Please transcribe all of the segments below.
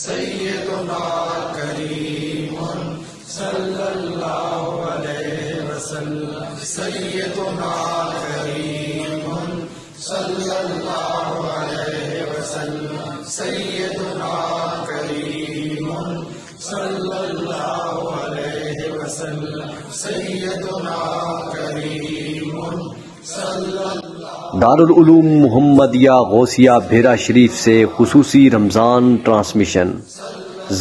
سیدنا کریم صلی اللہ علیہ وسلم، سیدنا کریم صلی اللہ علیہ وسلم، سیدنا کریم صلی اللہ علیہ وسلم، سیدنا کریم صلی اللہ۔ دارالعلوم محمدیہ غوثیہ بھیرا شریف سے خصوصی رمضان ٹرانسمیشن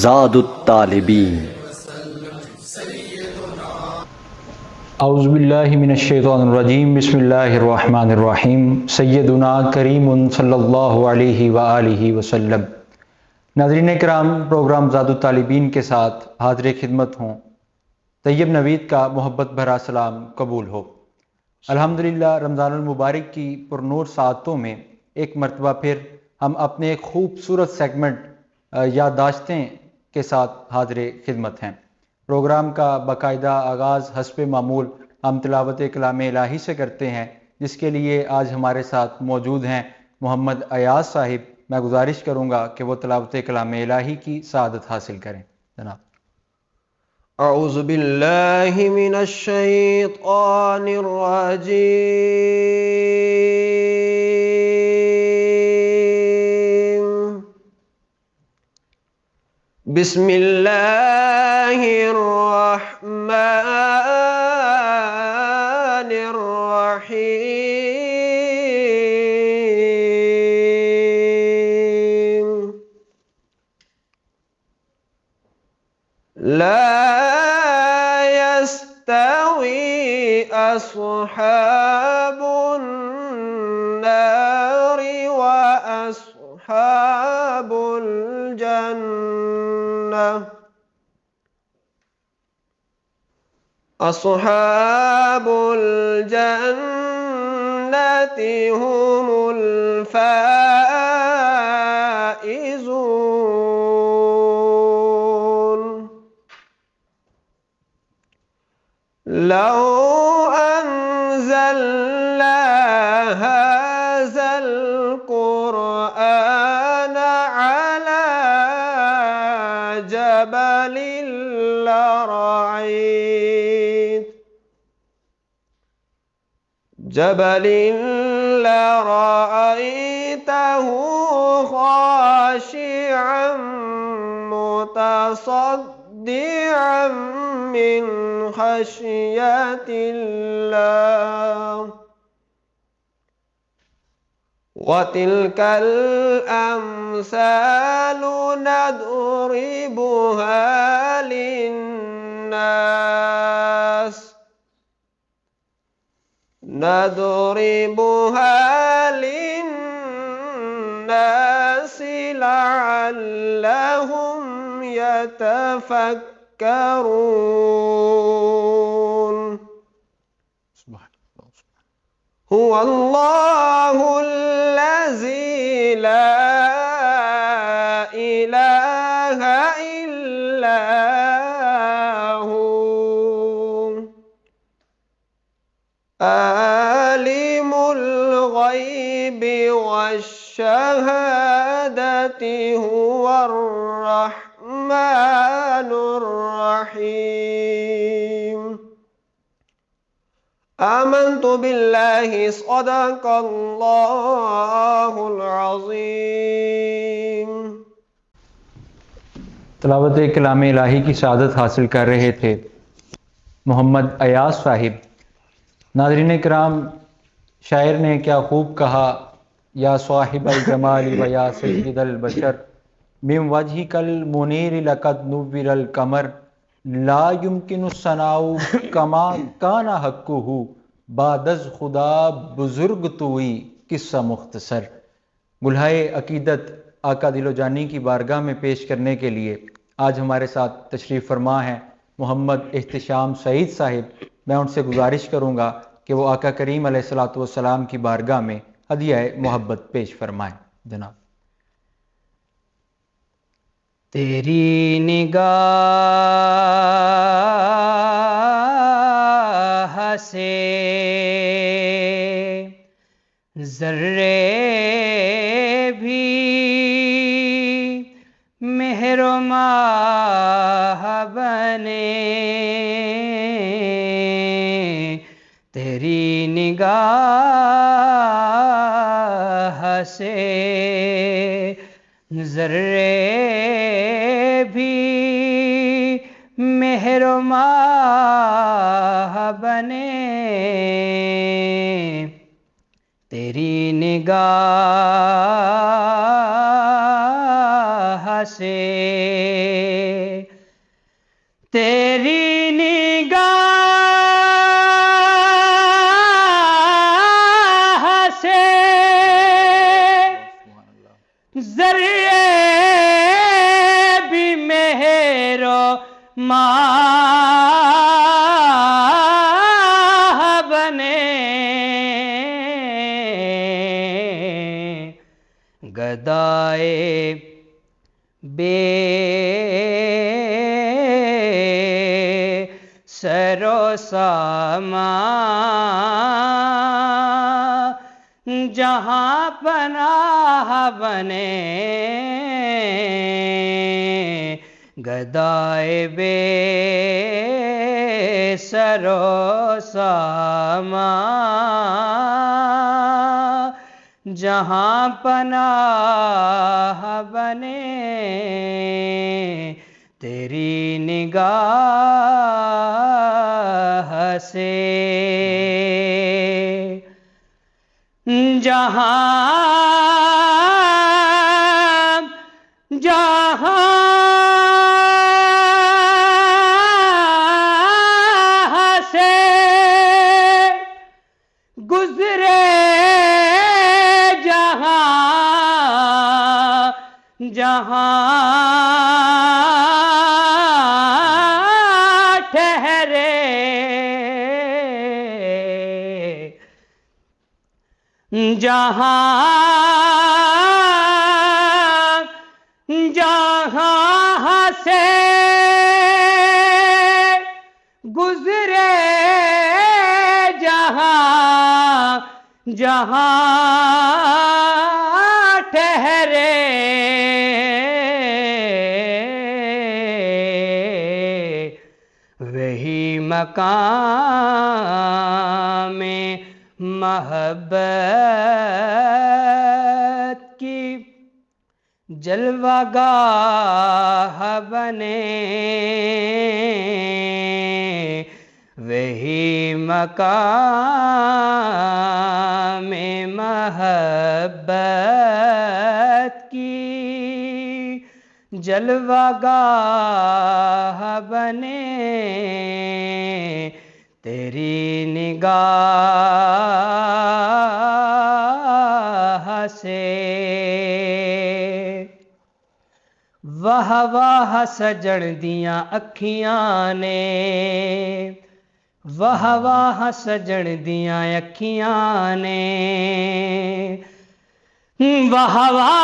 زاد الطالبین۔ اعوذ باللہ من الشیطان الرجیم، بسم اللہ الرحمن الرحیم، سیدنا کریم صلی اللہ علیہ وآلہ وسلم۔ ناظرین کرام، پروگرام زاد الطالبین کے ساتھ حاضر خدمت ہوں۔ طیب نوید کا محبت بھرا سلام قبول ہو۔ الحمدللہ رمضان المبارک کی پرنور ساعتوں میں ایک مرتبہ پھر ہم اپنے ایک خوبصورت سیگمنٹ یادداشتیں کے ساتھ حاضر خدمت ہیں۔ پروگرام کا باقاعدہ آغاز حسب معمول ہم تلاوت کلام الہی سے کرتے ہیں، جس کے لیے آج ہمارے ساتھ موجود ہیں محمد ایاز صاحب۔ میں گزارش کروں گا کہ وہ تلاوت کلام الہی کی سعادت حاصل کریں۔ جناب۔ اعوذ باللہ من الشیطان الرجیم، بسم اللہ الرحمن الرحیم، لا أصحاب النار وأصحاب الجنة، أصحاب الجنة هم الفائزون، لو أنزلنا هذا القرآن على جبل لرأيته خاشعا متصدعا من خشية الله، وتلك الأمثال نضربها للناس لعلهم يتفكرون۔ هو الله الذي لا إله إلا هو، عالم الغيب والشهادة، هو الرحمن الرحيم۔ آمنت باللہ، صدق اللہ العظیم۔ تلاوت کلام الہی کی سعادت حاصل کر رہے تھے محمد ایاز صاحب۔ ناظرین کرام، شاعر نے کیا خوب کہا، یا صاحب الجمال و یا سید البشر، من وجهک المنیر لقد نور القمر، لا يمکن الثناء کما کان حقہ، بعد از خدا بزرگ توئی قصہ مختصر۔ گلہائے عقیدت آقا دل و جانی کی بارگاہ میں پیش کرنے کے لیے آج ہمارے ساتھ تشریف فرما ہیں محمد احتشام سعید صاحب۔ میں ان سے گزارش کروں گا کہ وہ آقا کریم علیہ الصلاۃ والسلام کی بارگاہ میں ہدیہ محبت پیش فرمائیں۔ جناب۔ تیری نگاہ سے ذرے بھی مہر مہر و ماہ بنے تیری نگاہ سے، ذرے بھی مہر و ماہ بنے تیری نگاہ سے، تیری نگاہ سے ذرے بھی مہر و ماہ بنے، گدائے بے سر و سامان جہاں پناہ بنے، گدائے بے سر و سامان جہاں پناہ بنے تیری نگاہ سے، جہاں سے گزرے جہاں ٹھہرے، جہاں سے گزرے جہاں ٹھہرے، وہی مقام محبت کی جلوہ گاہ بنے، وہی مقام محبت کی جلوہ گاہ بنے تیری نگاہ سے، واہ واہ سجن دیاں اکھیاں نے، واہ واہ سجن دیاں اکھیاں نے، واہ واہ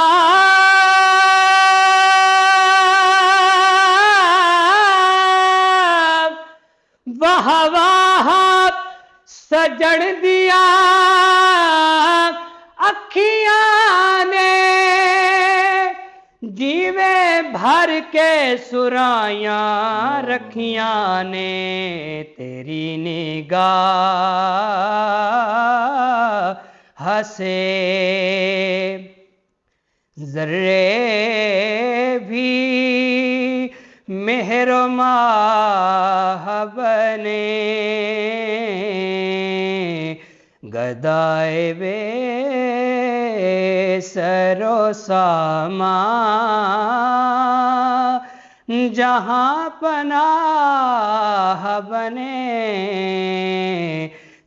واہ واہ سجن دیاں اکھیاں نے، جیویں بھر کے سرائیاں رکھیاں نے تیری نگاہ سے، ذرے بھی مہر و ماہ بنے گدائے بے سر و سامان جہاں پناہ بنے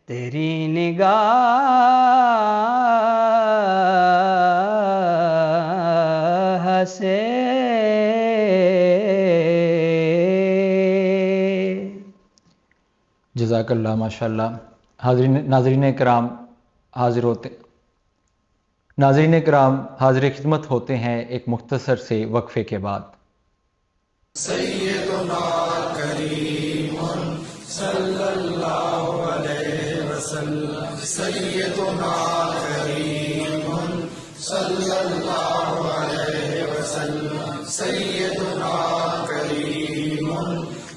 تیری نگاہ سے۔ جزاک اللہ، ماشاء اللہ۔ ناظرین کرام حاضر خدمت ہوتے ہیں ایک مختصر سے وقفے کے بعد۔ سیدنا کریم صلی اللہ علیہ وسلم، سیدنا کریم صلی اللہ علیہ وسلم، سیدنا کریم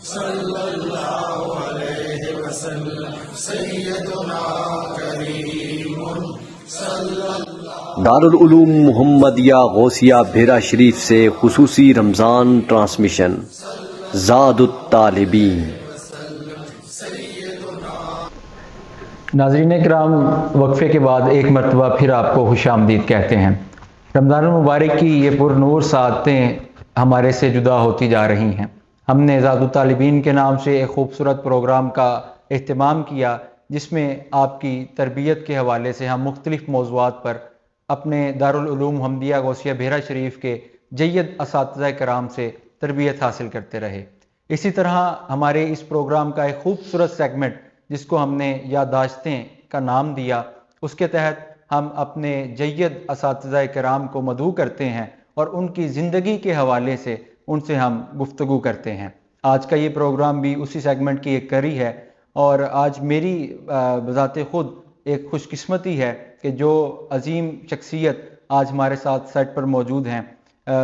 صلی اللہ علیہ وسلم سیدنا کریم صلی اللہ دارالعلوم محمدیہ غوثیہ بھیرا شریف سے خصوصی رمضان ٹرانسمیشن زاد الطالبین۔ ناظرین کرام، وقفے کے بعد ایک مرتبہ پھر آپ کو خوش آمدید کہتے ہیں۔ رمضان المبارک کی یہ پر نور ساعتیں ہمارے سے جدا ہوتی جا رہی ہیں۔ ہم نے زاد الطالبین کے نام سے ایک خوبصورت پروگرام کا اہتمام کیا، جس میں آپ کی تربیت کے حوالے سے ہم مختلف موضوعات پر اپنے دارالعلوم محمدیہ غوثیہ بھیرا شریف کے جید اساتذہ کرام سے تربیت حاصل کرتے رہے۔ اسی طرح ہمارے اس پروگرام کا ایک خوبصورت سیگمنٹ جس کو ہم نے یادداشتیں کا نام دیا، اس کے تحت ہم اپنے جید اساتذہ کرام کو مدعو کرتے ہیں اور ان کی زندگی کے حوالے سے ان سے ہم گفتگو کرتے ہیں۔ آج کا یہ پروگرام بھی اسی سیگمنٹ کی ایک کڑی ہے، اور آج میری بذات خود ایک خوش قسمتی ہے کہ جو عظیم شخصیت آج ہمارے ساتھ سیٹ پر موجود ہیں۔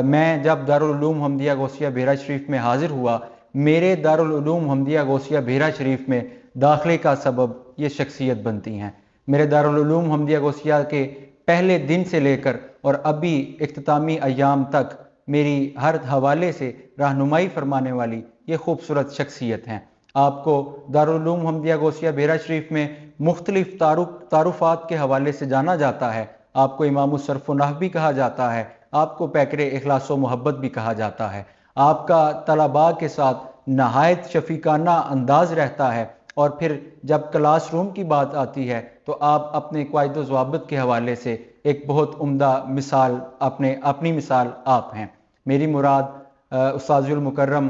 میں جب دارالعلوم محمدیہ غوثیہ بھیرا شریف میں حاضر ہوا، میرے دارالعلوم محمدیہ غوثیہ بھیرا شریف میں داخلے کا سبب یہ شخصیت بنتی ہیں۔ میرے دارالعلوم محمدیہ غوثیہ کے پہلے دن سے لے کر اور ابھی اختتامی ایام تک میری ہر حوالے سے رہنمائی فرمانے والی یہ خوبصورت شخصیت ہیں۔ آپ کو دارالعلوم محمدیہ غوثیہ بھیرا شریف میں مختلف تعارفات کے حوالے سے جانا جاتا ہے۔ آپ کو امام الصرف و نحو بھی کہا جاتا ہے، آپ کو پیکر اخلاص و محبت بھی کہا جاتا ہے۔ آپ کا طلباء کے ساتھ نہایت شفیقانہ انداز رہتا ہے، اور پھر جب کلاس روم کی بات آتی ہے تو آپ اپنے قواعد و ضوابط کے حوالے سے ایک بہت عمدہ مثال، اپنی مثال آپ ہیں۔ میری مراد استاذ المکرم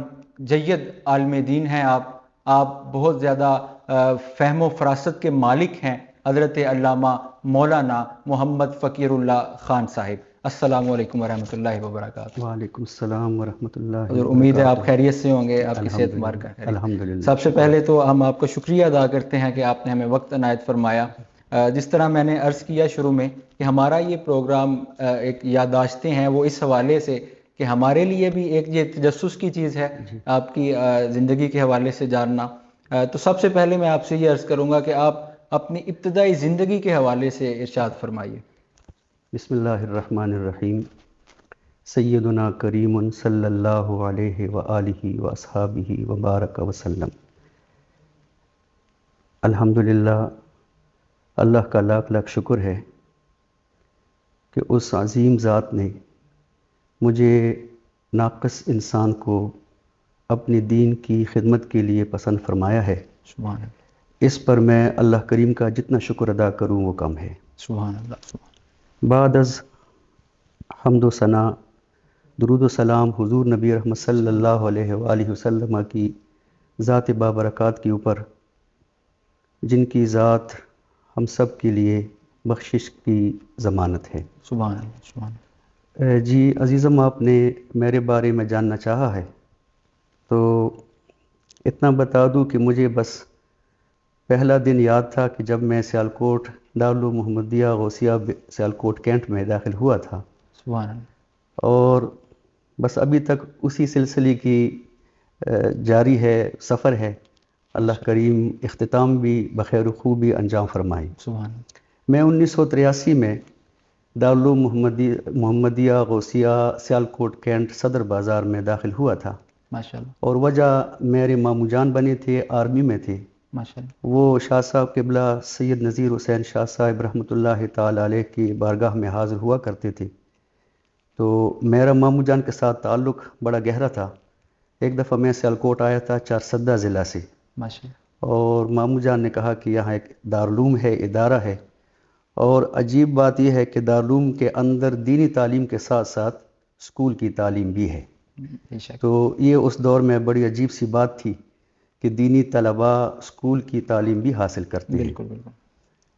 جید عالم دین ہیں۔ آپ بہت زیادہ فہم و فراست کے مالک ہیں، حضرت علامہ مولانا محمد فقیر اللہ خان صاحب۔ السلام علیکم ورحمۃ اللہ وبرکاتہ۔ وعلیکم السلام ورحمۃ اللہ حضور، امید ہے آپ خیریت سے ہوں گے، آپ کی صحت مبارک ہے۔ الحمدللہ۔ سب سے پہلے تو ہم آپ کا شکریہ ادا کرتے ہیں کہ آپ نے ہمیں وقت عنایت فرمایا۔ جس طرح میں نے عرض کیا شروع میں کہ ہمارا یہ پروگرام ایک یادداشتیں ہیں، وہ اس حوالے سے کہ ہمارے لیے بھی ایک یہ تجسس کی چیز ہے آپ کی زندگی کے حوالے سے جاننا۔ تو سب سے پہلے میں آپ سے یہ عرض کروں گا کہ آپ اپنی ابتدائی زندگی کے حوالے سے ارشاد فرمائیے۔ بسم اللہ الرحمن الرحیم۔ سیدنا کریم صلی اللہ علیہ وآلہ واصحابہ وبارک وسلم۔ الحمدللہ، اللہ کا لاکھ لاکھ شکر ہے کہ اس عظیم ذات نے مجھے ناقص انسان کو اپنے دین کی خدمت کے لیے پسند فرمایا ہے۔ سبحان اللہ، اس پر میں اللہ کریم کا جتنا شکر ادا کروں وہ کم ہے۔ سبحان اللہ۔ بعد از حمد و ثنا، درود و سلام حضور نبی رحمت صلی اللہ علیہ وآلہ وسلم کی ذات بابرکات کے اوپر، جن کی ذات ہم سب کے لیے بخشش کی ضمانت ہے۔ سبحان اللہ، سبحان اللہ۔ جی عزیزم، آپ نے میرے بارے میں جاننا چاہا ہے تو اتنا بتا دوں کہ مجھے بس پہلا دن یاد تھا کہ جب میں سیالکوٹ دارالعلوم محمدیہ غوثیہ سیالکوٹ کینٹ میں داخل ہوا تھا، سبحان اللہ۔ اور بس ابھی تک اسی سلسلے کی جاری ہے، سفر ہے۔ اللہ کریم اختتام بھی بخیر و خوبی انجام فرمائے۔ سبحان اللہ۔ میں 1983 میں دارالعلوم محمدیہ غوثیہ سیالکوٹ کینٹ صدر بازار میں داخل ہوا تھا، ماشاءاللہ، اور وجہ میرے مامو جان بنے تھے، آرمی میں تھے۔ ماشاءاللہ، وہ شاہ صاحب قبلہ سید نذیر حسین شاہ صاحب رحمۃ اللہ تعالی علیہ کی بارگاہ میں حاضر ہوا کرتے تھے، تو میرا مامو جان کے ساتھ تعلق بڑا گہرا تھا۔ ایک دفعہ میں سیالکوٹ آیا تھا چارسدہ ضلع سے، ماشاءاللہ، اور مامو جان نے کہا کہ یہاں ایک دارالعلوم ہے، ادارہ ہے، اور عجیب بات یہ ہے کہ دارالعلوم کے اندر دینی تعلیم کے ساتھ ساتھ اسکول کی تعلیم بھی ہے۔ بے شک، تو یہ اس دور میں بڑی عجیب سی بات تھی کہ دینی طلباء اسکول کی تعلیم بھی حاصل کرتے ہیں۔ بالکل بالکل،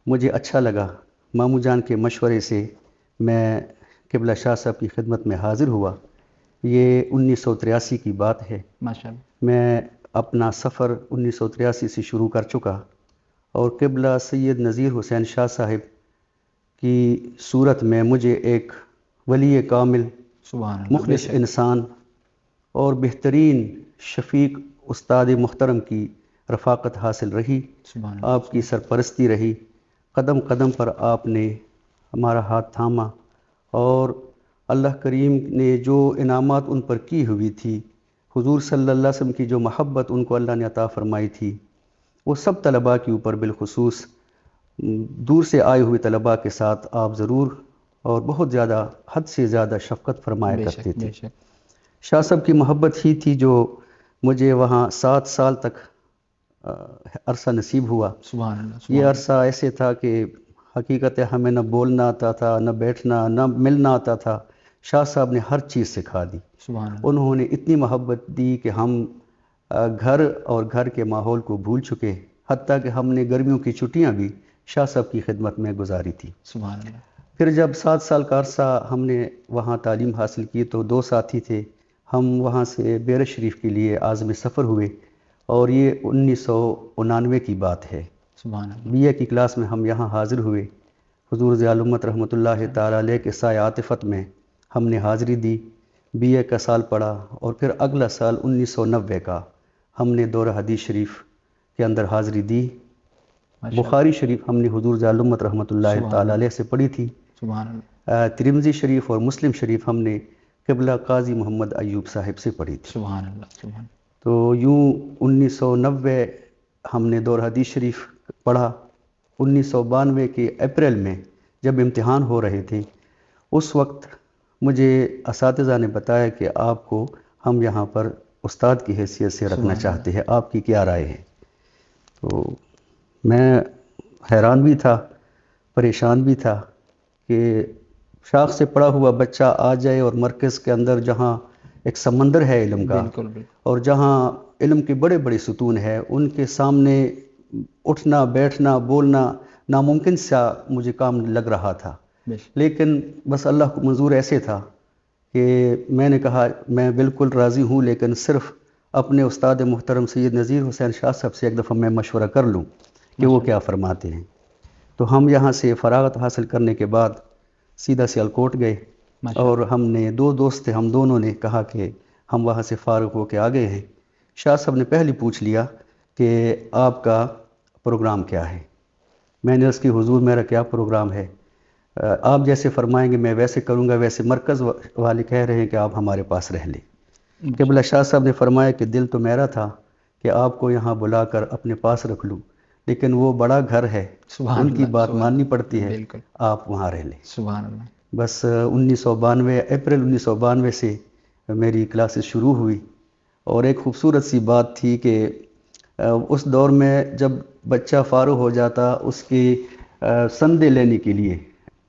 مجھے اچھا لگا۔ مامو جان کے مشورے سے میں قبلہ شاہ صاحب کی خدمت میں حاضر ہوا۔ یہ 1983 کی بات ہے۔ ماشاءاللہ، میں اپنا سفر 1983 سے شروع کر چکا، اور قبلہ سید نذیر حسین شاہ صاحب کی صورت میں مجھے ایک ولی کامل سبحان اللہ، مخلص انسان اور بہترین شفیق استاد محترم کی رفاقت حاصل رہی، سبحان اللہ، آپ کی سرپرستی رہی، قدم قدم پر آپ نے ہمارا ہاتھ تھاما، اور اللہ کریم نے جو انعامات ان پر کی ہوئی تھی، حضور صلی اللہ علیہ وسلم کی جو محبت ان کو اللہ نے عطا فرمائی تھی، وہ سب طلباء کے اوپر بالخصوص دور سے آئے ہوئے طلباء کے ساتھ آپ ضرور اور بہت زیادہ حد سے زیادہ شفقت فرمایا بے کرتے شک تھے۔ بے شک، شاہ صاحب کی محبت ہی تھی جو مجھے وہاں 7 سال تک عرصہ نصیب ہوا۔ سبحان اللہ، یہ عرصہ ایسے تھا کہ حقیقت ہے ہمیں نہ بولنا آتا تھا، نہ بیٹھنا، نہ ملنا آتا تھا، شاہ صاحب نے ہر چیز سکھا دی۔ سبحان اللہ، انہوں نے اتنی محبت دی کہ ہم گھر اور گھر کے ماحول کو بھول چکے، حتیٰ کہ ہم نے گرمیوں کی چھٹیاں بھی شاہ صاحب کی خدمت میں گزاری تھی۔ سبحان اللہ، پھر جب 7 سال کا عرصہ ہم نے وہاں تعلیم حاصل کی تو 2 ساتھی تھے، ہم وہاں سے بیرے شریف کے لیے عازم سفر ہوئے، اور یہ 1999 کی بات ہے۔ سبحان اللہ، بی اے کی کلاس میں ہم یہاں حاضر ہوئے، حضور ضیاء الامت رحمۃ اللہ تعالیٰ علیہ کے سایہ عاطفت میں ہم نے حاضری دی، بی اے کا سال پڑھا، اور پھر اگلا سال 1990 کا ہم نے دورہ حدیث شریف کے اندر حاضری دی۔ بخاری شریف ہم نے حضور ضیاء الامت رحمۃ اللہ تعالیٰ علیہ سے پڑھی تھی، سبحان اللہ، ترمذی شریف اور مسلم شریف ہم نے قبلہ قاضی محمد ایوب صاحب سے پڑھی تھی۔ سبحان اللہ، سبحان، تو یوں 1990 ہم نے دورہ حدیث شریف پڑھا۔ 1992 کے اپریل میں جب امتحان ہو رہے تھے، اس وقت مجھے اساتذہ نے بتایا کہ آپ کو ہم یہاں پر استاد کی حیثیت سے رکھنا چاہتے ہیں، آپ کی کیا رائے ہے؟ تو میں حیران بھی تھا، پریشان بھی تھا کہ شاخ سے پڑا ہوا بچہ آ جائے اور مرکز کے اندر جہاں ایک سمندر ہے علم کا، بالکل بالکل، اور جہاں علم کے بڑے بڑے ستون ہے، ان کے سامنے اٹھنا بیٹھنا بولنا ناممکن سا مجھے کام لگ رہا تھا۔ بے شک، لیکن بس اللہ کو منظور ایسے تھا کہ میں نے کہا میں بالکل راضی ہوں، لیکن صرف اپنے استاد محترم سید نذیر حسین شاہ صاحب سے ایک دفعہ میں مشورہ کر لوں کہ وہ کیا فرماتے ہیں۔ تو ہم یہاں سے فراغت حاصل کرنے کے بعد سیدھا سیالکوٹ گئے، اور ہم نے 2 دوست تھے، ہم دونوں نے کہا کہ ہم وہاں سے فارغ ہو کے آ گئے ہیں۔ شاہ صاحب نے پہلے پوچھ لیا کہ آپ کا پروگرام کیا ہے؟ میں نے اس کی حضور میرا کیا پروگرام ہے؟ آپ جیسے فرمائیں گے میں ویسے کروں گا، ویسے مرکز والے کہہ رہے ہیں کہ آپ ہمارے پاس رہ لیں۔ قبلہ شاہ صاحب نے فرمایا کہ دل تو میرا تھا کہ آپ کو یہاں بلا کر اپنے پاس رکھ لوں، لیکن وہ بڑا گھر ہے، ان کی بات ماننی پڑتی ہے، بالکل، آپ وہاں رہ لیں۔ سبحان اللہ، بس 1992 اپریل 1992 سے میری کلاسز شروع ہوئی، اور ایک خوبصورت سی بات تھی کہ اس دور میں جب بچہ فارغ ہو جاتا، اس کی سندے لینے کے لیے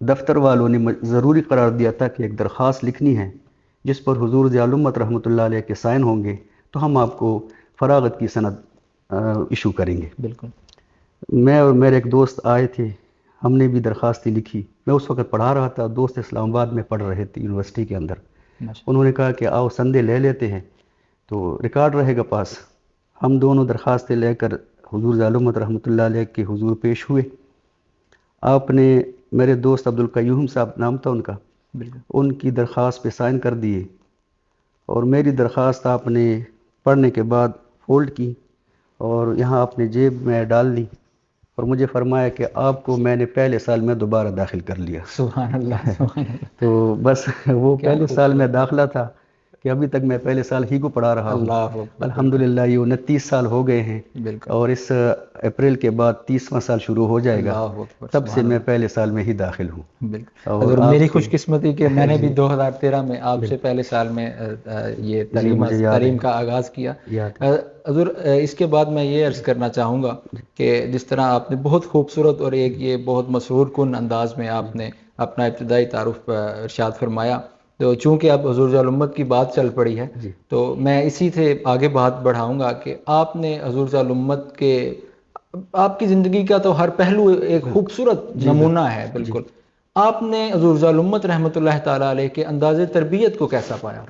دفتر والوں نے ضروری قرار دیا تھا کہ ایک درخواست لکھنی ہے جس پر حضور ضیاء الامت رحمۃ اللہ علیہ کے سائن ہوں گے، تو ہم آپ کو فراغت کی سند ایشو کریں گے۔ بالکل، میں اور میرے ایک دوست آئے تھے، ہم نے بھی درخواست لکھی۔ میں اس وقت پڑھا رہا تھا، دوست اسلام آباد میں پڑھ رہے تھے یونیورسٹی کے اندر۔ انہوں نے کہا کہ آؤ سندے لے لیتے ہیں تو ریکارڈ رہے گا پاس۔ ہم دونوں درخواستیں لے کر حضور ضیاء الامت رحمۃ اللہ علیہ کے حضور پیش ہوئے۔ آپ نے میرے دوست عبدالقیوم صاحب نام تھا ان کا، بالکل، ان کی درخواست پہ سائن کر دیے، اور میری درخواست آپ نے پڑھنے کے بعد فولڈ کی اور یہاں آپ نے جیب میں ڈال دی، اور مجھے فرمایا کہ آپ کو میں نے پہلے سال میں دوبارہ داخل کر لیا۔ سبحان اللہ، سبحان اللہ، تو بس وہ پہلے سال میں داخلہ تھا کہ ابھی تک میں پہلے سال ہی کو پڑھا رہا ہوں۔ اللہ اکبر، الحمدللہ یہ 29 سال ہو گئے ہیں، بالکل، اور اس اپریل کے بعد 30واں سال شروع ہو جائے گا، اللہ اکبر، تب سے میں پہلے سال میں ہی داخل ہوں۔ بالکل، اور حضور آپ میری کے- خوش قسمتی کہ میں نے بھی 2013 میں آپ سے پہلے سال میں یہ مجھے یاد تعلیم ہے، کا آغاز کیا۔ یاد ہے۔ حضور اس کے بعد میں یہ عرض کرنا چاہوں گا کہ جس طرح آپ نے بہت خوبصورت اور ایک یہ بہت مسرور کن انداز میں آپ نے اپنا ابتدائی تعارف ارشاد فرمایا، تو چونکہ اب حضور ضیاء الامت کی بات چل پڑی ہے تو میں اسی سے آگے بات بڑھاؤں گا کہ آپ نے حضور ضیاء الامت کے، آپ کی زندگی کا تو ہر پہلو ایک خوبصورت نمونہ ہے، بالکل، آپ نے حضور ضیاء الامت رحمۃ اللہ تعالیٰ علیہ کے انداز تربیت کو کیسا پایا؟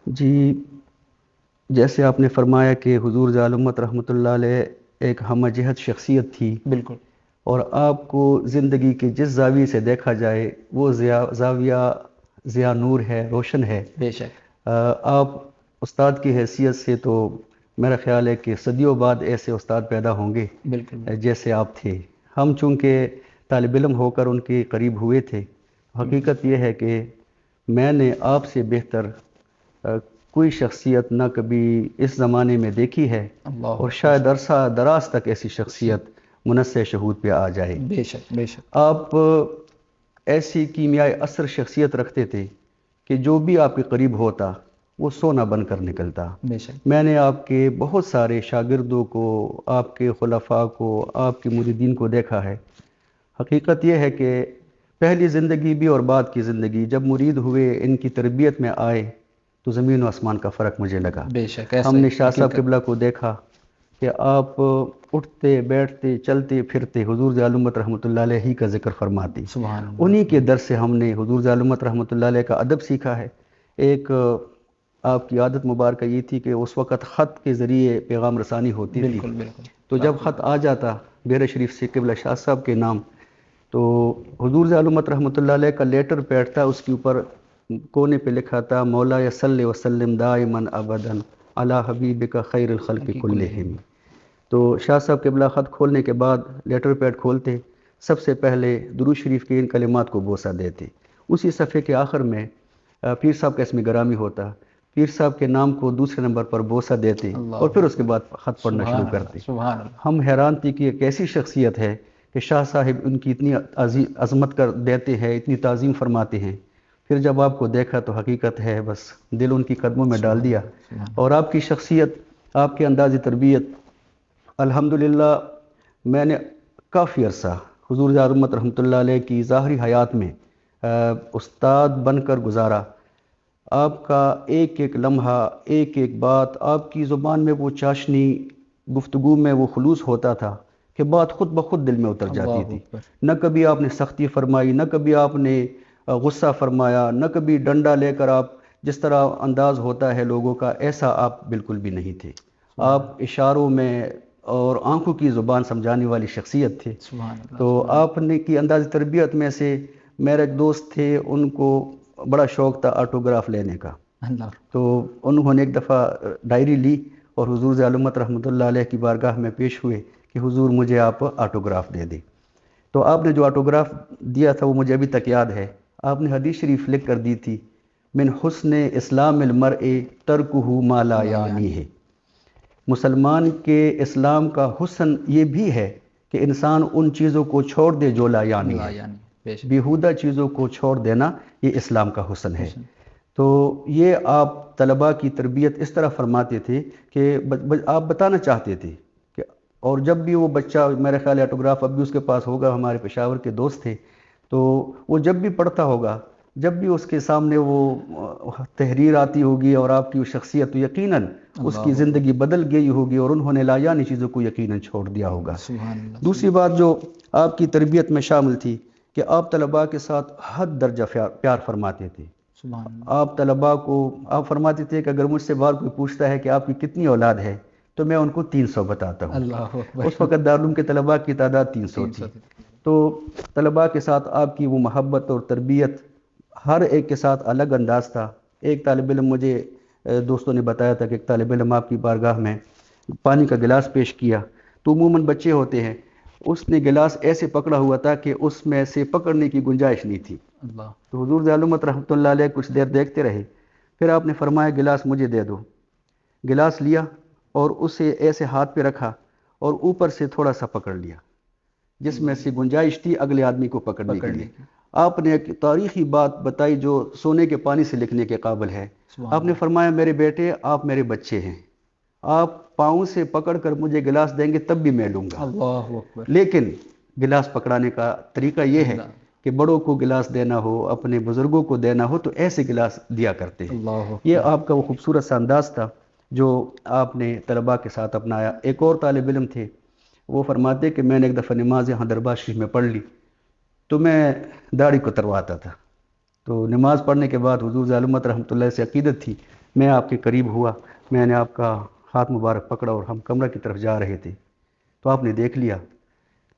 جی، جیسے آپ نے فرمایا کہ حضور ضیاء الامت رحمۃ اللہ علیہ ایک ہمہ جہت شخصیت تھی، بالکل، اور آپ کو زندگی کے جس زاویے سے دیکھا جائے وہ زاویہ ضیاء نور ہے، روشن ہے۔ بے شک، آپ استاد کی حیثیت سے تو میرا خیال ہے کہ صدیوں بعد ایسے استاد پیدا ہوں گے بالکل، جیسے آپ تھے۔ ہم چونکہ طالب علم ہو کر ان کے قریب ہوئے تھے، حقیقت یہ ہے کہ میں نے آپ سے بہتر کوئی شخصیت نہ کبھی اس زمانے میں دیکھی ہے، اللہ اور شاید عرصہ دراز تک ایسی شخصیت منصع شہود پہ آ جائے۔ بے شک، بے شک، آپ ایسی کیمیائے اثر شخصیت رکھتے تھے کہ جو بھی آپ کے قریب ہوتا وہ سونا بن کر نکلتا۔ بے شک، میں نے آپ کے بہت سارے شاگردوں کو، آپ کے خلفاء کو، آپ کے مریدین کو دیکھا ہے۔ حقیقت یہ ہے کہ پہلی زندگی بھی اور بعد کی زندگی جب مرید ہوئے، ان کی تربیت میں آئے، تو زمین و آسمان کا فرق مجھے لگا۔ بے شک، ایسا ہم ہی نے شاہ صاحب حقیقت۔ قبلہ کو دیکھا کہ آپ اٹھتے بیٹھتے چلتے پھرتے حضور ذالمت رحمۃ اللہ علیہ ہی کا ذکر فرماتے۔ سبحان اللہ، انہی کے در سے ہم نے حضور ذالمت رحمۃ اللہ علیہ کا ادب سیکھا ہے۔ ایک آپ کی عادت مبارکہ یہ تھی کہ اس وقت خط کے ذریعے پیغام رسانی ہوتی تھی، بالکل بالکل، تو جب خط آ جاتا بیرے شریف سے قبلہ شاہ صاحب کے نام، تو حضور ذالمت رحمۃ اللہ علیہ کا لیٹر پیڈ تھا، اس کے اوپر کونے پہ لکھا تھا مولا صلی وسلم دائما ابدا علی حبیبک خیر الخلق کلہم۔ تو شاہ صاحب قبلہ خط کھولنے کے بعد لیٹر پیڈ کھولتے، سب سے پہلے درود شریف کے ان کلمات کو بوسہ دیتے، اسی صفحے کے آخر میں پیر صاحب کا اسم گرامی ہوتا، پیر صاحب کے نام کو دوسرے نمبر پر بوسہ دیتے اور پھر اس کے بعد خط پڑھنا شروع کرتے۔ سبحان اللہ، ہم حیران تھی کہ ایک ایسی شخصیت ہے کہ شاہ صاحب ان کی اتنی عظمت کر دیتے ہیں، اتنی تعظیم فرماتے ہیں، پھر جب آپ کو دیکھا تو حقیقت ہے بس دل ان کی قدموں میں ڈال دیا۔ اور آپ کی شخصیت، آپ کے انداز تربیت، الحمدللہ میں نے کافی عرصہ حضور ذالمت رحمۃ اللہ علیہ کی ظاہری حیات میں استاد بن کر گزارا۔ آپ کا ایک ایک لمحہ، ایک ایک بات، آپ کی زبان میں وہ چاشنی، گفتگو میں وہ خلوص ہوتا تھا کہ بات خود بخود دل میں اتر جاتی تھی۔ نہ کبھی آپ نے سختی فرمائی، نہ کبھی آپ نے غصہ فرمایا، نہ کبھی ڈنڈا لے کر آپ جس طرح انداز ہوتا ہے لوگوں کا، ایسا آپ بالکل بھی نہیں تھے۔ آپ اشاروں میں اور آنکھوں کی زبان سمجھانے والی شخصیت تھے۔ سبحان اللہ، تو آپ نے کی انداز تربیت میں سے میرے ایک دوست تھے، ان کو بڑا شوق تھا آٹوگراف لینے کا، اللہ، تو انہوں نے ایک دفعہ ڈائری لی اور حضور ذالمت رحمۃ اللہ علیہ کی بارگاہ میں پیش ہوئے کہ حضور مجھے آپ آٹوگراف دے دیں۔ تو آپ نے جو آٹوگراف دیا تھا وہ مجھے ابھی تک یاد ہے۔ آپ نے حدیث شریف لکھ کر دی تھی، من حسن اسلام المرء ترکہ ما لا یعنی ہے۔ مسلمان کے اسلام کا حسن یہ بھی ہے کہ انسان ان چیزوں کو چھوڑ دے جو لا یعنی ہے۔ یعنی بے شک، بیہودہ چیزوں کو چھوڑ دینا یہ اسلام کا حسن ہے۔ تو یہ آپ طلباء کی تربیت اس طرح فرماتے تھے کہ آپ بتانا چاہتے تھے کہ، اور جب بھی وہ بچہ، میرے خیال ہے آٹوگراف اب بھی اس کے پاس ہوگا، ہمارے پشاور کے دوست تھے، تو وہ جب بھی پڑھتا ہوگا، جب بھی اس کے سامنے وہ تحریر آتی ہوگی اور آپ کی وہ شخصیت، تو یقیناً اس کی زندگی بدل گئی ہوگی اور انہوں نے لا یعنی چیزوں کو یقیناً چھوڑ دیا ہوگا۔ سبحان اللہ، دوسری بات جو آپ کی تربیت میں شامل تھی کہ آپ طلباء کے ساتھ حد درجہ پیار فرماتے تھے۔ سبحان اللہ، آپ طلباء کو آپ فرماتے تھے کہ اگر مجھ سے بار کوئی پوچھتا ہے کہ آپ کی کتنی اولاد ہے تو میں ان کو 300 بتاتا ہوں۔ اللہ اکبر، اس وقت دارالعلوم کے طلباء کی تعداد 300 تھی۔ تو طلباء کے ساتھ آپ کی وہ محبت اور تربیت ہر ایک کے ساتھ الگ انداز تھا۔ ایک طالب علم، مجھے دوستوں نے بتایا تھا کہ ایک طالب علم آپ کی بارگاہ میں پانی کا گلاس پیش کیا، تو عموماً بچے ہوتے ہیں، اس نے گلاس ایسے پکڑا ہوا تھا کہ اس میں سے پکڑنے کی گنجائش نہیں تھی۔ اللہ، تو حضور ذالمت رحمۃ اللہ علیہ کچھ دیر دیکھتے رہے، پھر آپ نے فرمایا گلاس مجھے دے دو۔ گلاس لیا اور اسے ایسے ہاتھ پہ رکھا اور اوپر سے تھوڑا سا پکڑ لیا، جس میں سے گنجائش تھی اگلے آدمی کو پکڑنے کے لیے۔ آپ نے ایک تاریخی بات بتائی جو سونے کے پانی سے لکھنے کے قابل ہے۔ آپ نے فرمایا میرے بیٹے، آپ میرے بچے ہیں، آپ پاؤں سے پکڑ کر مجھے گلاس دیں گے تب بھی میں لوں گا، اللہ اکبر، لیکن گلاس پکڑانے کا طریقہ یہ ہے کہ بڑوں کو گلاس دینا ہو، اپنے بزرگوں کو دینا ہو تو ایسے گلاس دیا کرتے ہیں۔ اللہ یہ آپ کا وہ خوبصورت سا انداز تھا جو آپ نے طلباء کے ساتھ اپنایا۔ ایک اور طالب علم تھے، وہ فرماتے کہ میں نے ایک دفعہ نماز یہاں دربار شریف میں پڑھ لی تو میں داڑھی کو ترواتا تھا، تو نماز پڑھنے کے بعد حضور ذالمت رحمۃ اللہ سے عقیدت تھی، میں آپ کے قریب ہوا، میں نے آپ کا ہاتھ مبارک پکڑا اور ہم کمرہ کی طرف جا رہے تھے، تو آپ نے دیکھ لیا،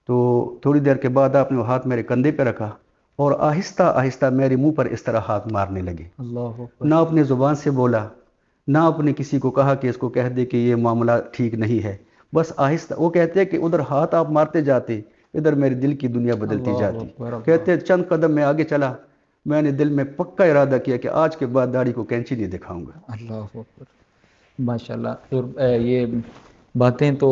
تو تھوڑی دیر کے بعد آپ نے وہ ہاتھ میرے کندھے پہ رکھا اور آہستہ آہستہ میرے منہ پر اس طرح ہاتھ مارنے لگے. اللہ اکبر. نہ اپنے زبان سے بولا، نہ اپنے کسی کو کہا کہ اس کو کہہ دے کہ یہ معاملہ ٹھیک نہیں ہے. بس آہستہ وہ کہتے ہیں کہ ادھر ہاتھ آپ مارتے جاتے، ادھر میرے دل کی دنیا بدلتی جاتی. کہتے ہیں چند قدم میں آگے چلا، میں نے دل میں پکا ارادہ کیا کہ آج کے بعد داڑھی کو کینچی نہیں دکھاؤں گا. اللہ اکبر. ماشاءاللہ. یہ باتیں تو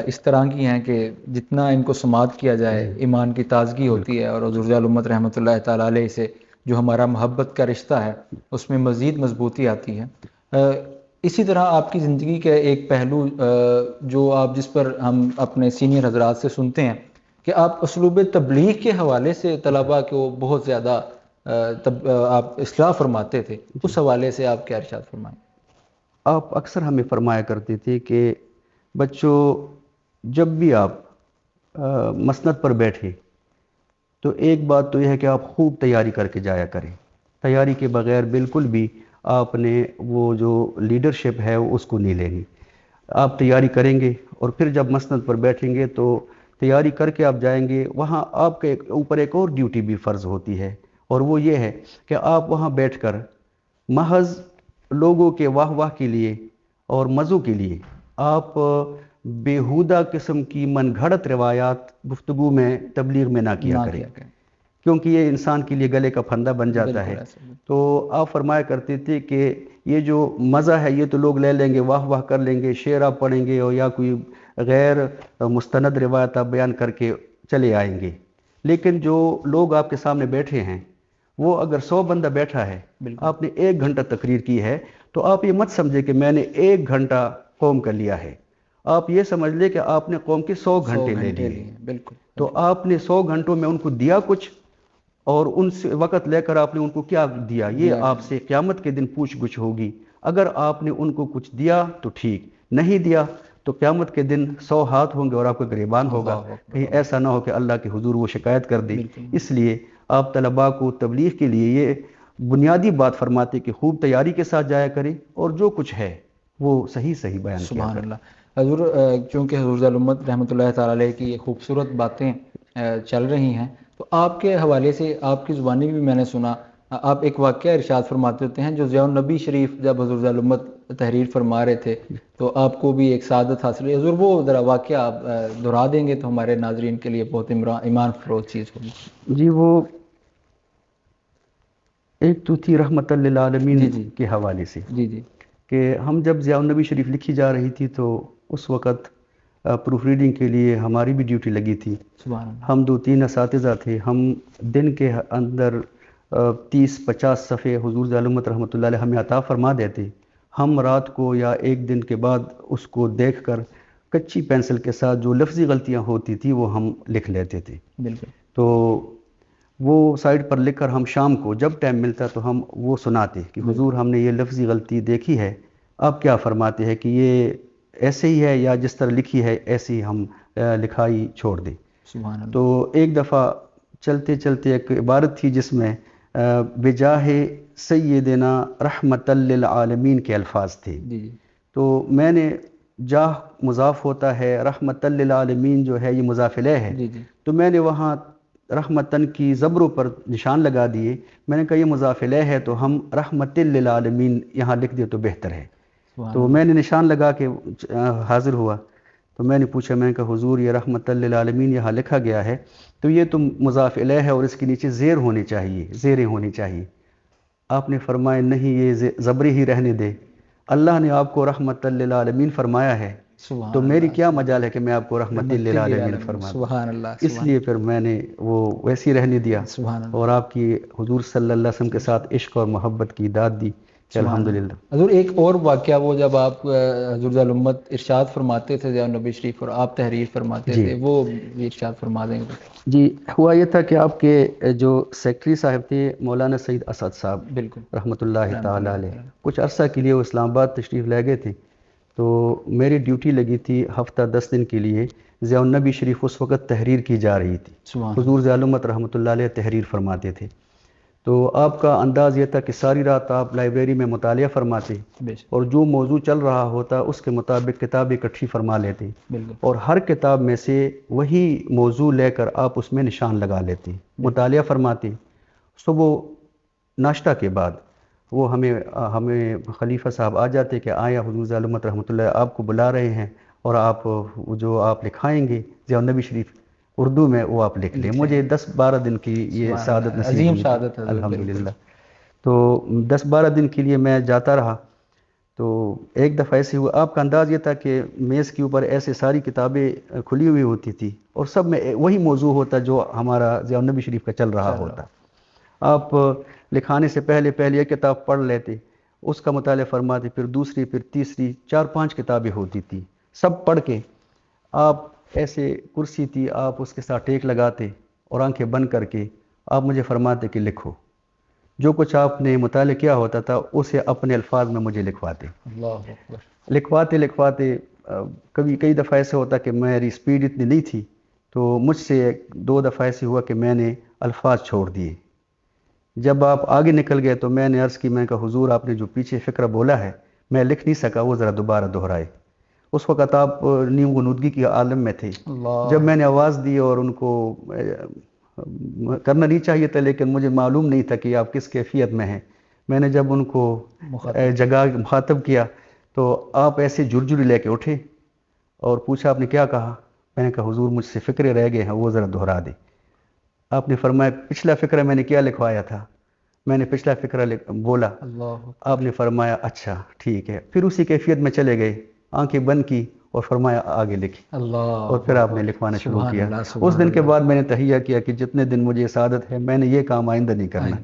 اس طرح کی ہیں کہ جتنا ان کو سماعت کیا جائے ایمان کی تازگی ہوتی ہے، اور حضور ضیاء الامت رحمۃ اللہ تعالیٰ علیہ سے جو ہمارا محبت کا رشتہ ہے اس میں مزید مضبوطی آتی ہے. اسی طرح آپ کی زندگی کا ایک پہلو جو آپ جس پر ہم اپنے سینئر حضرات سے سنتے ہیں کہ آپ اسلوب تبلیغ کے حوالے سے طلباء کو بہت زیادہ آپ اصلاح فرماتے تھے، اس حوالے سے آپ کیا ارشاد فرمائیں؟ آپ اکثر ہمیں فرمایا کرتے تھے کہ بچوں جب بھی آپ مسند پر بیٹھے تو ایک بات تو یہ ہے کہ آپ خوب تیاری کر کے جایا کریں. تیاری کے بغیر بالکل بھی آپ نے وہ جو لیڈرشپ ہے اس کو نہیں لینی. آپ تیاری کریں گے اور پھر جب مسند پر بیٹھیں گے تو تیاری کر کے آپ جائیں گے، وہاں آپ کے اوپر ایک اور ڈیوٹی بھی فرض ہوتی ہے، اور وہ یہ ہے کہ آپ وہاں بیٹھ کر محض لوگوں کے واہ واہ کے لیے اور مزوں کے لیے آپ بیہودہ قسم کی من گھڑت روایات گفتگو میں تبلیغ میں نہ کیا کریں، کیونکہ یہ انسان کے لیے گلے کا پھندہ بن جاتا ہے. تو آپ فرمایا کرتے تھے کہ یہ جو مزہ ہے یہ تو لوگ لے لیں گے، واہ واہ کر لیں گے، شعر آپ پڑھیں گے اور یا کوئی غیر مستند روایت آپ بیان کر کے چلے آئیں گے. لیکن جو لوگ آپ کے سامنے بیٹھے ہیں وہ اگر 100 بندہ بیٹھا ہے، آپ نے 1 گھنٹہ تقریر کی ہے، تو آپ یہ مت سمجھے کہ میں نے 1 گھنٹہ قوم کا لیا ہے. آپ یہ سمجھ لے کہ آپ نے قوم کے 100 گھنٹے لے لیے. بالکل. تو آپ نے 100 گھنٹوں میں ان کو دیا کچھ، اور ان سے وقت لے کر آپ نے ان کو کیا دیا، یہ آپ سے قیامت کے دن پوچھ گچھ ہوگی. اگر آپ نے ان کو کچھ دیا تو ٹھیک، نہیں دیا تو قیامت کے دن 100 ہاتھ ہوں گے اور آپ کا گریبان ہوگا. کہیں ایسا نہ ہو کہ اللہ کے حضور وہ شکایت کر دے. اس لیے آپ طلباء کو تبلیغ کے لیے یہ بنیادی بات فرماتے کہ خوب تیاری کے ساتھ جایا کریں اور جو کچھ ہے وہ صحیح بیان کیا سبحان کریں. اللہ. حضور چونکہ حضور ضیاء الامت رحمۃ اللہ تعالیٰ علیہ کی یہ خوبصورت باتیں چل رہی ہیں، تو آپ کے حوالے سے آپ کی زبانی بھی میں نے سنا، آپ ایک واقعہ ارشاد فرماتے ہوتے ہیں جو ضیاء النبی شریف جب حضور ضیاء الامت تحریر فرما رہے تھے تو آپ کو بھی ایک سعادت حاصل ہوئی. حضور وہ ذرا واقعہ آپ دہرا دیں گے تو ہمارے ناظرین کے لیے بہت ایمان فروز چیز ہوگی. جی وہ ایک تو تھی رحمت للعالمین کے حوالے سے. جی کہ ہم جب ضیاء النبی شریف لکھی جا رہی تھی تو اس وقت پروف ریڈنگ کے لیے ہماری بھی ڈیوٹی لگی تھی. سبحان اللہ. ہم 2-3 اساتذہ تھے. ہم دن کے اندر 30-50 صفحے حضور ضیاء الامت رحمۃ اللہ علیہ ہمیں عطا فرما دیتے. ہم رات کو یا ایک دن کے بعد اس کو دیکھ کر کچی پینسل کے ساتھ جو لفظی غلطیاں ہوتی تھی وہ ہم لکھ لیتے تھے. بالکل. تو وہ سائڈ پر لکھ کر ہم شام کو جب ٹائم ملتا تو ہم وہ سناتے کہ حضور ہم نے یہ لفظی غلطی دیکھی ہے، آپ کیا فرماتے ہیں کہ یہ ایسے ہی ہے یا جس طرح لکھی ہے ایسی ہی ہم لکھائی چھوڑ دیں. سبحان اللہ. تو ایک دفعہ چلتے چلتے ایک عبارت تھی جس میں بجاہ سیدنا رحمت للعالمین کے الفاظ تھے. تو میں نے جاہ مضاف ہوتا ہے، رحمت للعالمین جو ہے یہ مضاف الیہ ہے. تو میں نے وہاں رحمتن کی زبروں پر نشان لگا دیے. میں نے کہا یہ مضاف الیہ ہے تو ہم رحمت للعالمین یہاں لکھ دے تو بہتر ہے. تو میں نے نشان لگا کے حاضر ہوا. تو میں نے پوچھا، میں نے کہا حضور یہ رحمت للعالمین یہاں لکھا گیا ہے تو یہ تو مضاف الیہ ہے اور اس کے نیچے زیر ہونی چاہیے، زیریں ہونی چاہیے. آپ نے فرمایا نہیں یہ زبری ہی رہنے دے، اللہ نے آپ کو رحمت للعالمین فرمایا ہے تو میری کیا مجال ہے کہ میں آپ کو رحمت للعالمین فرماؤں. سبحان اللہ. اس لیے پھر میں نے وہ ویسی رہنے دیا اور آپ کی حضور صلی اللہ علیہ وسلم کے ساتھ عشق اور محبت کی داد دی. الحمدللہ. حضور ایک اور واقعہ وہ جب آپ حضور ضیاء الامت ارشاد فرماتے تھے ضیاء النبی شریف اور آپ تحریر فرماتے تھے، وہ بھی ارشاد فرما دیں گے. جی ہوا یہ تھا کہ آپ کے جو سیکرٹری صاحب تھے مولانا سعید اسد صاحب بالکل رحمۃ اللہ تعالی علیہ، کچھ عرصہ کے لیے وہ اسلام آباد تشریف لے گئے تھے. تو میری ڈیوٹی لگی تھی ہفتہ 10 دن کے لیے. ضیاء النبی شریف اس وقت تحریر کی جا رہی تھی. حضور ضیاء الامت رحمۃ اللہ علیہ تحریر فرماتے تھے. تو آپ کا انداز یہ تھا کہ ساری رات آپ لائبریری میں مطالعہ فرماتے اور جو موضوع چل رہا ہوتا اس کے مطابق کتاب اکٹھی فرما لیتے اور ہر کتاب میں سے وہی موضوع لے کر آپ اس میں نشان لگا لیتے، مطالعہ فرماتے۔ صبح ناشتہ کے بعد وہ ہمیں خلیفہ صاحب آ جاتے کہ آیا حضور ضیاء الامت رحمۃ اللہ آپ کو بلا رہے ہیں اور آپ جو آپ لکھائیں گے ضیاء النبی شریف اردو میں وہ آپ لکھ لیں۔ مجھے 10-12 دن کی یہ سعادت نصیب عظیم ہوئی، سعادت ہے الحمدللہ۔ تو 10-12 دن کے لیے میں جاتا رہا۔ تو ایک دفعہ ایسے ہوا، آپ کا انداز یہ تھا کہ میز کے اوپر ایسے ساری کتابیں کھلی ہوئی ہوتی تھی اور سب میں وہی موضوع ہوتا جو ہمارا ضیاء النبی شریف کا چل رہا ہوتا۔ آپ لکھانے سے پہلے ایک کتاب پڑھ لیتے، اس کا مطالعہ فرماتے، پھر دوسری، پھر تیسری، 4-5 کتابیں ہوتی تھی، سب پڑھ کے آپ ایسے کرسی تھی، آپ اس کے ساتھ ٹیک لگاتے اور آنکھیں بند کر کے آپ مجھے فرماتے کہ لکھو، جو کچھ آپ نے مطالعہ کیا ہوتا تھا اسے اپنے الفاظ میں مجھے لکھواتے۔ اللہ اکبر۔ لکھواتے کبھی کئی دفعہ ایسے ہوتا کہ میری سپیڈ اتنی نہیں تھی تو مجھ سے 2 دفعہ ایسے ہوا کہ میں نے الفاظ چھوڑ دیے۔ جب آپ آگے نکل گئے تو میں نے عرض کی، میں کہا حضور آپ نے جو پیچھے فقرہ بولا ہے میں لکھ نہیں سکا، وہ ذرا دوبارہ دہرائے۔ اس وقت آپ نیم غنودگی کی عالم میں تھے۔ جب میں نے آواز دی اور ان کو کرنا نہیں چاہیے تھا لیکن مجھے معلوم نہیں تھا کہ آپ کس کیفیت میں ہیں، میں نے جب ان کو جگہ مخاطب کیا تو آپ ایسے جھرجھری لے کے اٹھے اور پوچھا آپ نے کیا کہا؟ میں نے کہا حضور مجھ سے فقرے رہ گئے ہیں وہ ذرا دہرا دیں۔ آپ نے فرمایا پچھلا فقرہ میں نے کیا لکھوایا تھا؟ میں نے پچھلا فقرہ بولا۔ آپ نے فرمایا اچھا ٹھیک ہے، پھر اسی کیفیت میں چلے گئے، آنکھیں بند کی اور فرمایا آگے لکھی، اور پھر آپ نے لکھوانا شروع کیا۔ اس دن کے بعد میں نے تحیہ کیا کہ جتنے دن مجھے سعادت ہے میں نے یہ کام آئندہ نہیں کرنا،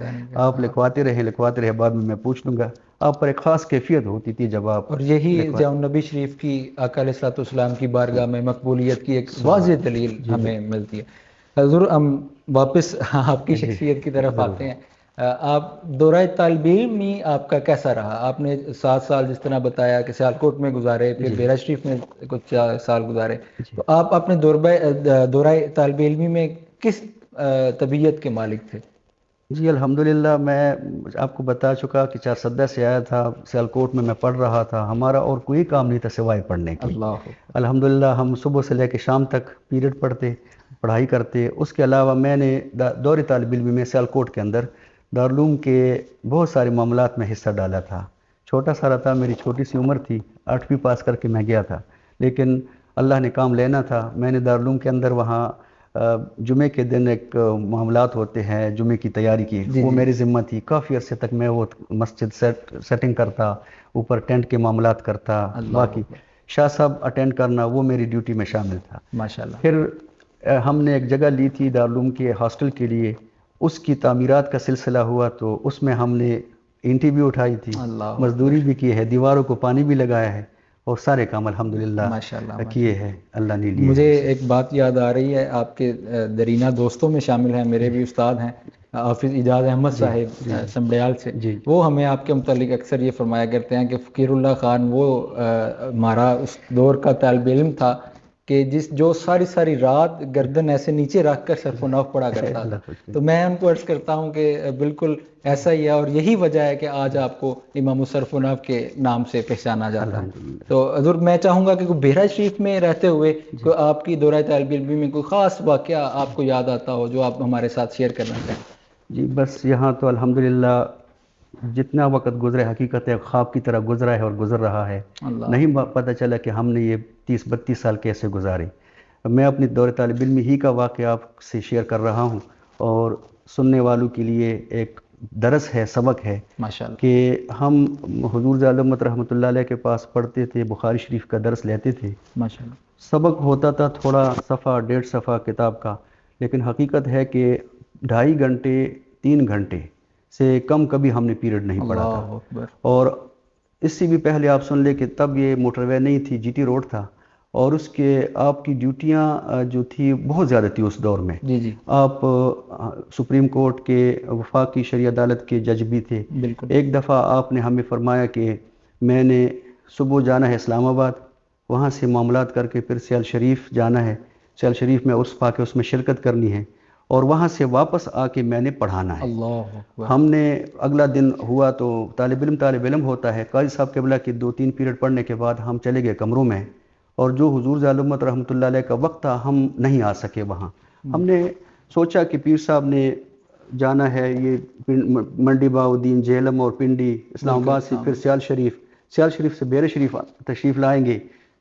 آپ لکھواتے رہے، بعد میں پوچھ لوں گا۔ آپ پر ایک خاص کیفیت ہوتی تھی جب آپ، اور یہی ضیاء النبی شریف کی آقا علیہ الصلوۃ والسلام کی بارگاہ میں مقبولیت کی ایک واضح دلیل ہمیں ملتی ہے۔ حضور ہم واپس آپ کی شخصیت کی طرف آتے ہیں۔ آپ دورہ طالب علمی آپ کا کیسا رہا؟ آپ نے 7 سال جس طرح بتایا کہ سیالکوٹ میں گزارے، پھر بیرا شریف میں کچھ سال گزارے، تو آپ اپنے دورہ طالب علمی میں کس طبیعت کے مالک تھے؟ جی الحمدللہ، میں آپ کو بتا چکا کہ 4 سے آیا تھا، سیالکوٹ میں پڑھ رہا تھا، ہمارا اور کوئی کام نہیں تھا سوائے پڑھنے کی۔ الحمدللہ ہم صبح سے لے کے شام تک پیریڈ پڑھتے، پڑھائی کرتے۔ اس کے علاوہ میں نے دور طالب علمی میں سیالکوٹ کے اندر دارالعلوم کے بہت سارے معاملات میں حصہ ڈالا تھا۔ چھوٹا سارا تھا، میری چھوٹی سی عمر تھی، 8ویں پاس کر کے میں گیا تھا، لیکن اللہ نے کام لینا تھا۔ میں نے دارالعلوم کے اندر وہاں جمعے کے دن ایک معاملات ہوتے ہیں جمعے کی تیاری کی، وہ میری ذمہ تھی۔ کافی عرصے تک میں وہ مسجد سیٹنگ کرتا، اوپر ٹینٹ کے معاملات کرتا، باقی شاہ صاحب اٹینڈ کرنا وہ میری ڈیوٹی میں شامل تھا۔ ماشاءاللہ۔ پھر ہم نے ایک جگہ لی تھی دارالعلوم کے ہاسٹل کے لیے، اس کی تعمیرات کا سلسلہ ہوا تو اس میں ہم نے اینٹیں بھی اٹھائی تھی، مزدوری بھی کی ہے، دیواروں کو پانی بھی لگایا ہے، اور سارے کام الحمدللہ کیے ہیں، اللہ نے لیے۔ مجھے ایک بات یاد آ رہی ہے، آپ کے درینہ دوستوں میں شامل ہیں، میرے بھی استاد ہیں حافظ اعجاز احمد صاحب سمبڑیال سے، وہ ہمیں آپ کے متعلق اکثر یہ فرمایا کرتے ہیں کہ فقیر اللہ خان وہ ہمارا اس دور کا طالب علم تھا کہ جو ساری رات گردن ایسے نیچے رکھ کر صرف و نحو پڑھا کرتا تھا۔ تو میں ان کو عرض کرتا ہوں کہ بالکل ایسا ہی ہے، اور یہی وجہ ہے کہ آج آپ کو امام الصرف و نحو کے نام سے پہچانا جاتا ہے۔ تو حضور میں چاہوں گا کہ بیرا شریف میں رہتے ہوئے کوئی آپ کی دورہ طالب علمی میں کوئی خاص واقعہ آپ کو یاد آتا ہو جو آپ ہمارے ساتھ شیئر کرنا چاہیں۔ جی بس یہاں تو الحمدللہ جتنا وقت گزرے حقیقت ہے خواب کی طرح گزرا ہے اور گزر رہا ہے، نہیں پتہ چلا کہ ہم نے یہ 30-32 سال کیسے گزارے۔ میں اپنی دور طالب علمی ہی کا واقعہ آپ سے شیئر کر رہا ہوں، اور سننے والوں کے لیے ایک درس ہے، سبق ہے کہ ہم حضور ضیاء الامت رحمۃ اللہ علیہ کے پاس پڑھتے تھے، بخاری شریف کا درس لیتے تھے۔ سبق ہوتا تھا تھوڑا صفحہ 1.5 صفحہ کتاب کا، لیکن حقیقت ہے کہ 2.5 گھنٹے 3 گھنٹے سے کم کبھی ہم نے پیریڈ نہیں پڑھا تھا۔ اور اس سے بھی پہلے آپ سن لیں کہ تب یہ موٹر وے نہیں تھی، جی ٹی روڈ تھا، اور اس کے آپ کی ڈیوٹیاں جو تھی بہت زیادہ تھی اس دور میں۔ آپ سپریم کورٹ کے وفاقی شرعی عدالت کے جج بھی تھے۔ ایک دفعہ آپ نے ہمیں فرمایا کہ میں نے صبح جانا ہے اسلام آباد، وہاں سے معاملات کر کے پھر سیال شریف جانا ہے، سیال شریف میں عرس پا کے اس میں شرکت کرنی ہے، اور وہاں سے واپس آ کے میں نے پڑھانا ہے۔ اللہ اکبر۔ ہم نے اگلا دن ہوا تو طالب علم ہوتا ہے، قاضی صاحب قبلہ کی 2-3 پیریڈ پڑھنے کے بعد ہم چلے گئے کمروں میں، اور جو حضور ذال امت رحمۃ اللہ علیہ کا وقت تھا ہم نہیں آ سکے وہاں۔ ہم نے سوچا کہ پیر صاحب نے جانا ہے یہ منڈی باؤدین، جہلم اور پنڈی، اسلام آباد سے پھر سیال شریف سے بیر شریف تشریف لائیں گے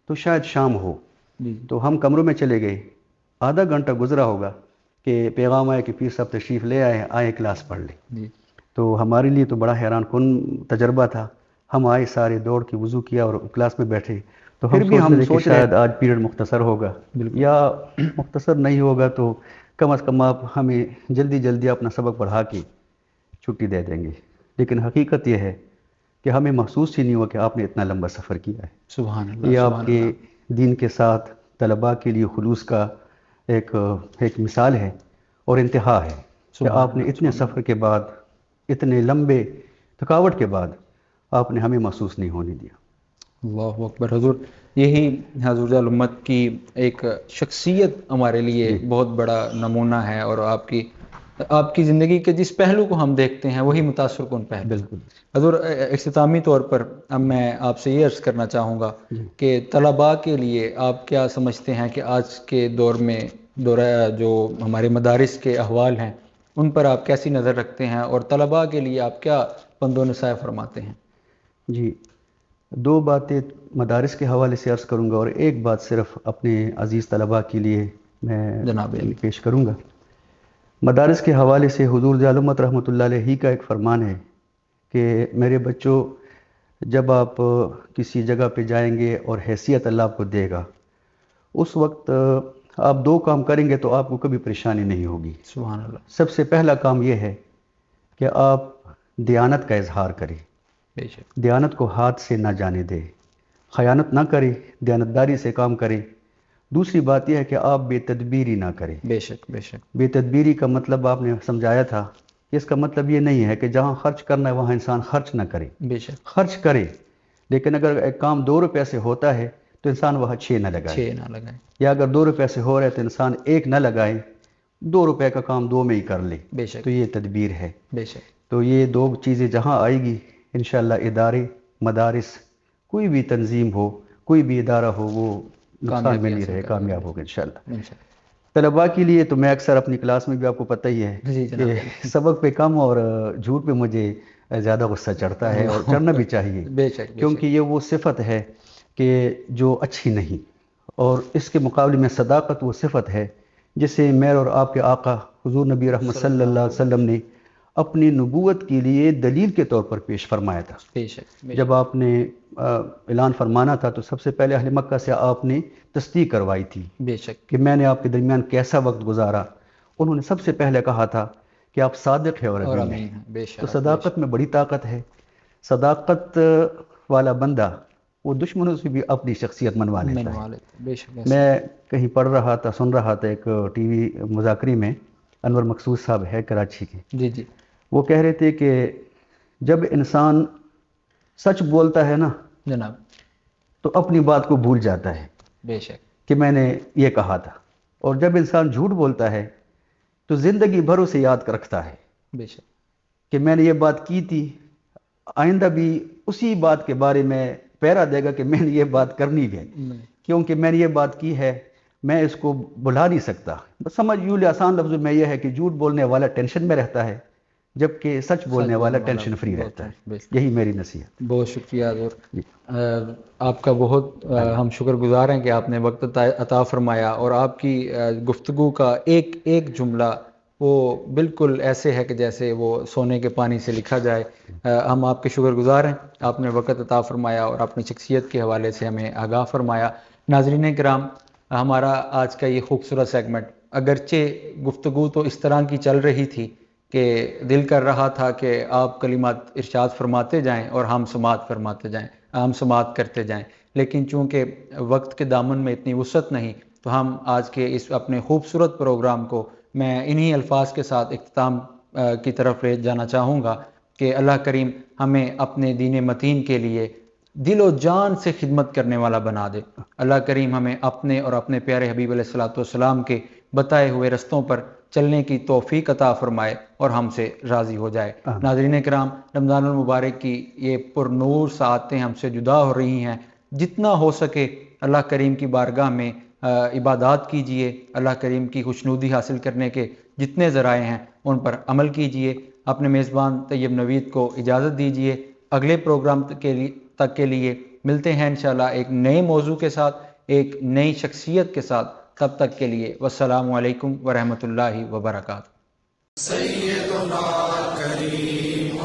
تو شاید شام ہو، تو ہم کمروں میں چلے گئے۔ آدھا گھنٹہ گزرا ہوگا کہ پیغام آیا کہ پیر صاحب تشریف لے آئے کلاس پڑھ لیں۔ تو ہمارے لیے تو بڑا حیران کن تجربہ تھا۔ ہم آئے سارے دوڑ کے وضو کیا اور کلاس میں بیٹھے، تو پھر بھی ہم سوچ رہے شاید آج پیریڈ مختصر ہوگا یا مختصر نہیں ہوگا تو کم از کم آپ ہمیں جلدی جلدی اپنا سبق پڑھا کے چھٹی دے دیں گے، لیکن حقیقت یہ ہے کہ ہمیں محسوس ہی نہیں ہوا کہ آپ نے اتنا لمبا سفر کیا ہے۔ سبحان اللہ۔ یہ آپ کے دین کے ساتھ طلباء کے لیے خلوص کا ایک مثال ہے اور انتہا ہے کہ آپ نے اتنے سفر کے بعد، اتنے لمبے تھکاوٹ کے بعد آپ نے ہمیں محسوس نہیں ہونے دیا۔ اللہ اکبر۔ حضور، یہی حضور ذال امت کی ایک شخصیت ہمارے لیے بہت بڑا نمونہ ہے، اور آپ کی زندگی کے جس پہلو کو ہم دیکھتے ہیں وہی متاثر کن پہلو۔ بالکل حضور، اختتامی طور پر اب میں آپ سے یہ عرض کرنا چاہوں گا کہ طلباء کے لیے آپ کیا سمجھتے ہیں کہ آج کے دور میں جو ہمارے مدارس کے احوال ہیں ان پر آپ کیسی نظر رکھتے ہیں، اور طلباء کے لیے آپ کیا پند و نصیحت فرماتے ہیں؟ جی، 2 باتیں مدارس کے حوالے سے عرض کروں گا اور ایک بات صرف اپنے عزیز طلباء کے لیے میں جناب پیش کروں گا۔ مدارس کے حوالے سے حضور ذال امت رحمۃ اللہ علیہ کا ایک فرمان ہے کہ میرے بچوں، جب آپ کسی جگہ پہ جائیں گے اور حیثیت اللہ آپ کو دے گا، اس وقت آپ 2 کام کریں گے تو آپ کو کبھی پریشانی نہیں ہوگی۔ سبحان اللہ۔ سب سے پہلا کام یہ ہے کہ آپ دیانت کا اظہار کریں، بے شک، دیانت کو ہاتھ سے نہ جانے دے، خیانت نہ کرے، دیانتداری سے کام کرے۔ دوسری بات یہ ہے کہ آپ بے تدبیری نہ کریں۔ بے شک، بے شک، بے تدبیری کا مطلب آپ نے سمجھایا تھا، اس کا مطلب یہ نہیں ہے کہ جہاں خرچ کرنا ہے وہاں انسان خرچ نہ کرے، بے شک، خرچ کرے، لیکن اگر ایک کام 2 روپے سے ہوتا ہے تو انسان وہاں 6 نہ لگائے، 6 نہ لگائیں۔ یا اگر 2 روپے سے ہو رہا ہے تو انسان 1 نہ لگائے، 2 روپے کا کام 2 میں ہی کر لے، بے شک، تو یہ تدبیر ہے۔ بے شک، تو یہ 2 چیزیں جہاں آئے گی انشاءاللہ ادارے، مدارس، کوئی بھی تنظیم ہو، کوئی بھی ادارہ ہو، وہ نقصان میں نہیں رہے، کامیاب ہوگا انشاءاللہ۔ طلباء کے لیے تو میں اکثر اپنی کلاس میں بھی آپ کو پتہ ہی ہے کہ سبق پہ کم اور جھوٹ پہ مجھے زیادہ غصہ چڑھتا ہے، اور چڑھنا بھی چاہیے، بے شک، کیونکہ یہ وہ صفت ہے کہ جو اچھی نہیں، اور اس کے مقابلے میں صداقت وہ صفت ہے جسے میرے اور آپ کے آقا حضور نبی رحمت صلی اللہ علیہ وسلم نے اپنی نبوت کے لیے دلیل کے طور پر پیش فرمایا تھا۔ بے شک، جب آپ نے اعلان فرمانا تھا تو سب سے پہلے اہل مکہ سے آپ نے تصدیق کروائی تھی بے شک، کہ میں نے آپ کے درمیان کیسا وقت گزارا۔ انہوں نے سب سے پہلے کہا تھا کہ آپ صادق ہیں اور امین ہیں۔ بے شک، تو صداقت میں بڑی طاقت ہے۔ صداقت والا بندہ وہ دشمنوں سے بھی اپنی شخصیت منوا لیتا ہے۔ بے شک، میں کہیں پڑھ رہا تھا، سن رہا تھا ایک ٹی وی مذاکرے میں، انور مقصود صاحب ہے کراچی کے، جی جی، وہ کہہ رہے تھے کہ جب انسان سچ بولتا ہے نا جناب، تو اپنی بات کو بھول جاتا ہے بے شک، کہ میں نے یہ کہا تھا، اور جب انسان جھوٹ بولتا ہے تو زندگی بھر اسے یاد رکھتا ہے بے شک، کہ میں نے یہ بات کی تھی، آئندہ بھی اسی بات کے بارے میں پیرا دے گا کہ میں نے یہ بات کرنی ہے، کیونکہ میں نے یہ بات کی ہے، میں اس کو بھلا نہیں سکتا۔ بس سمجھ یوں لے، آسان لفظوں میں یہ ہے کہ جھوٹ بولنے والا ٹینشن میں رہتا ہے، جبکہ سچ بولنے والا ٹینشن فری رہتا ہے۔ یہی میری نصیحت۔ بہت شکریہ حضور، آپ کا بہت ہم شکر گزار ہیں کہ آپ نے وقت عطا فرمایا، اور آپ کی گفتگو کا ایک ایک جملہ وہ بالکل ایسے ہے کہ جیسے وہ سونے کے پانی سے لکھا جائے۔ ہم آپ کے شکر گزار ہیں، آپ نے وقت عطا فرمایا اور اپنی شخصیت کے حوالے سے ہمیں آگاہ فرمایا۔ ناظرین کرام، ہمارا آج کا یہ خوبصورت سیگمنٹ، اگرچہ گفتگو تو اس طرح کی چل رہی تھی کہ دل کر رہا تھا کہ آپ کلمات ارشاد فرماتے جائیں اور ہم سماعت فرماتے جائیں، ہم سماعت کرتے جائیں، لیکن چونکہ وقت کے دامن میں اتنی وسعت نہیں، تو ہم آج کے اس اپنے خوبصورت پروگرام کو میں انہی الفاظ کے ساتھ اختتام کی طرف لے جانا چاہوں گا کہ اللہ کریم ہمیں اپنے دین متین کے لیے دل و جان سے خدمت کرنے والا بنا دے۔ اللہ کریم ہمیں اپنے اور اپنے پیارے حبیب علیہ الصلوۃ والسلام کے بتائے ہوئے رستوں پر چلنے کی توفیق عطا فرمائے اور ہم سے راضی ہو جائے۔ ناظرین کرام، رمضان المبارک کی یہ پر نور ساعتیں ہم سے جدا ہو رہی ہیں، جتنا ہو سکے اللہ کریم کی بارگاہ میں عبادات کیجئے، اللہ کریم کی خوشنودی حاصل کرنے کے جتنے ذرائع ہیں ان پر عمل کیجئے۔ اپنے میزبان طیب نوید کو اجازت دیجئے، اگلے پروگرام تک کے لیے ملتے ہیں انشاءاللہ ایک نئے موضوع کے ساتھ، ایک نئی شخصیت کے ساتھ۔ تب تک کے لیے والسلام علیکم ورحمۃ اللہ وبرکاتہ۔ سیدنا کریم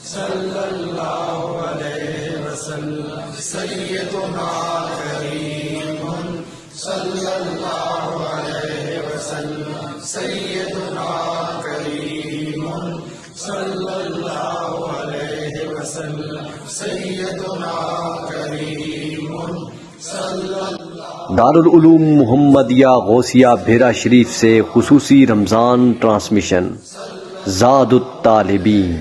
صلی اللہ علیہ وسلم، سیدنا کریم صلی اللہ علیہ وسلم، سیدنا کریم صلی اللہ علیہ وسلم، سیدنا کریم صلی اللہ۔ دارالعلوم محمدیہ غوثیہ بھیرا شریف سے خصوصی رمضان ٹرانسمیشن، زاد الطالبین۔